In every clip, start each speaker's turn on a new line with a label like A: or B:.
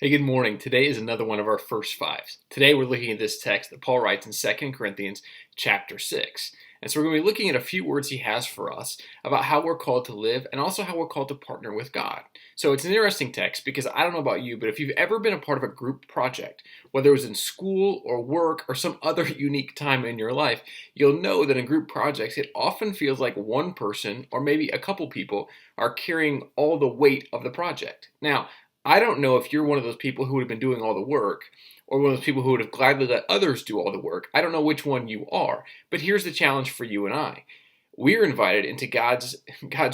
A: Hey, good morning. Today is another one of our first fives. Today we're looking at this text that Paul writes in 2 Corinthians chapter 6. And so we're going to be looking at a few words he has for us about how we're called to live and also how we're called to partner with God. So it's an interesting text because I don't know about you, but if you've ever been a part of a group project, whether it was in school or work or some other unique time in your life, you'll know that in group projects it often feels like one person or maybe a couple people are carrying all the weight of the project. Now, I don't know if you're one of those people who would have been doing all the work or one of those people who would have gladly let others do all the work. I don't know which one you are, but here's the challenge for you and I. We're invited into God's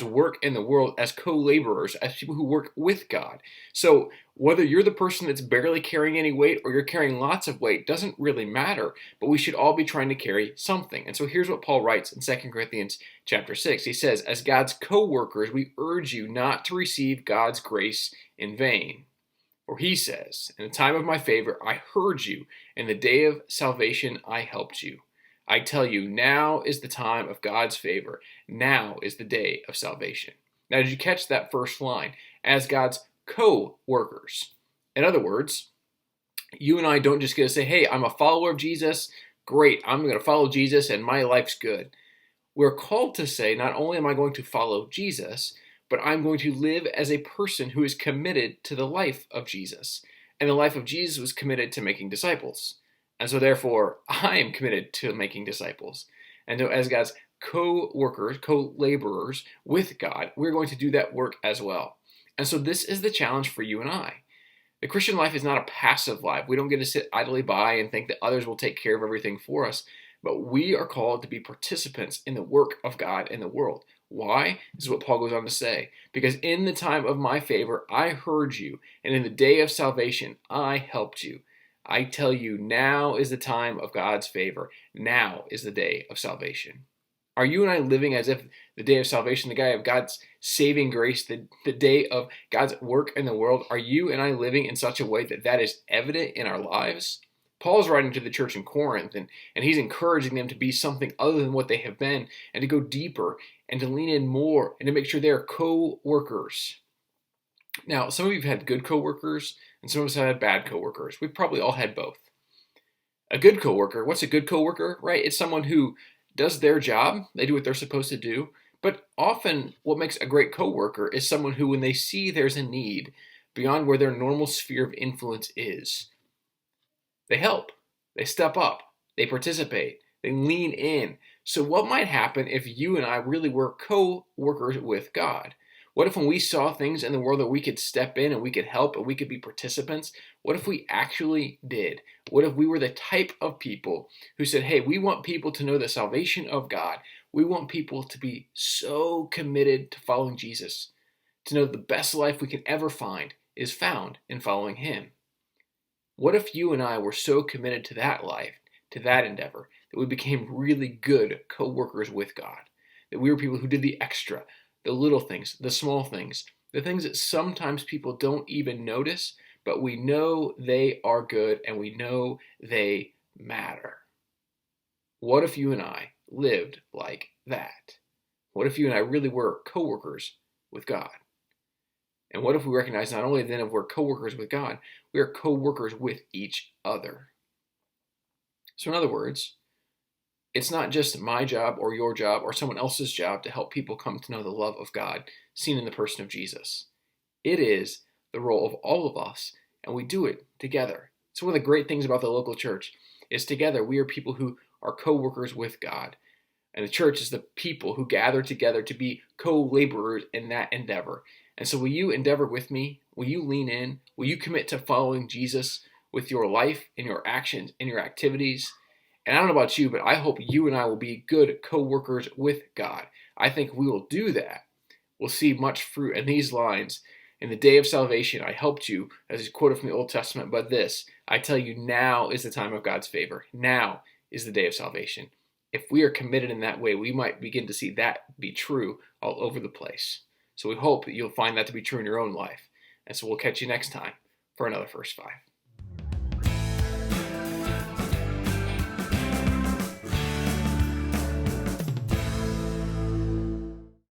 A: work in the world as co-laborers, as people who work with God. So whether you're the person that's barely carrying any weight or you're carrying lots of weight doesn't really matter, but we should all be trying to carry something. And so here's what Paul writes in 2 Corinthians chapter 6. He says, "As God's co-workers, we urge you not to receive God's grace in vain. For he says, in the time of my favor, I heard you. In the day of salvation, I helped you. I tell you, now is the time of God's favor. Now is the day of salvation." Now, did you catch that first line? As God's co-workers. In other words, you and I don't just get to say, hey, I'm a follower of Jesus. Great, I'm going to follow Jesus and my life's good. We're called to say, not only am I going to follow Jesus, but I'm going to live as a person who is committed to the life of Jesus. And the life of Jesus was committed to making disciples. And so therefore, I am committed to making disciples. And so as God's co-workers, co-laborers with God, we're going to do that work as well. And so this is the challenge for you and I. The Christian life is not a passive life. We don't get to sit idly by and think that others will take care of everything for us. But we are called to be participants in the work of God in the world. Why? This is what Paul goes on to say. Because in the time of my favor, I heard you, and in the day of salvation, I helped you. I tell you, now is the time of God's favor. Now is the day of salvation. Are you and I living as if the day of salvation, the day of God's saving grace, the day of God's work in the world, are you and I living in such a way that that is evident in our lives? Paul's writing to the church in Corinth, and he's encouraging them to be something other than what they have been, and to go deeper, and to lean in more, and to make sure they're co-workers. Now, some of you have had good co-workers, and some of us have had bad co-workers. We've probably all had both. A good co-worker, what's a good co-worker, right? It's someone who does their job, they do what they're supposed to do, but often what makes a great co-worker is someone who, when they see there's a need beyond where their normal sphere of influence is, they help, they step up, they participate, they lean in. So what might happen if you and I really were co-workers with God? What if when we saw things in the world that we could step in and we could help and we could be participants? What if we actually did? What if we were the type of people who said, hey, we want people to know the salvation of God. We want people to be so committed to following Jesus, to know the best life we can ever find is found in following him. What if you and I were so committed to that life, to that endeavor, that we became really good co-workers with God? That we were people who did the extra, the little things, the small things, the things that sometimes people don't even notice, but we know they are good and we know they matter. What if you and I lived like that? What if you and I really were co-workers with God? And what if we recognize not only then if we're co-workers with God, we are co-workers with each other? So in other words, it's not just my job or your job or someone else's job to help people come to know the love of God seen in the person of Jesus. It is the role of all of us, and we do it together. So one of the great things about the local church is together we are people who are co-workers with God. And the church is the people who gather together to be co-laborers in that endeavor. And so will you endeavor with me? Will you lean in? Will you commit to following Jesus with your life and your actions and your activities? And I don't know about you, but I hope you and I will be good co-workers with God. I think we will do that. We'll see much fruit in these lines. In the day of salvation, I helped you, as is quoted from the Old Testament, but this, I tell you, now is the time of God's favor. Now is the day of salvation. If we are committed in that way, we might begin to see that be true all over the place. So we hope that you'll find that to be true in your own life. And so we'll catch you next time for another First Five.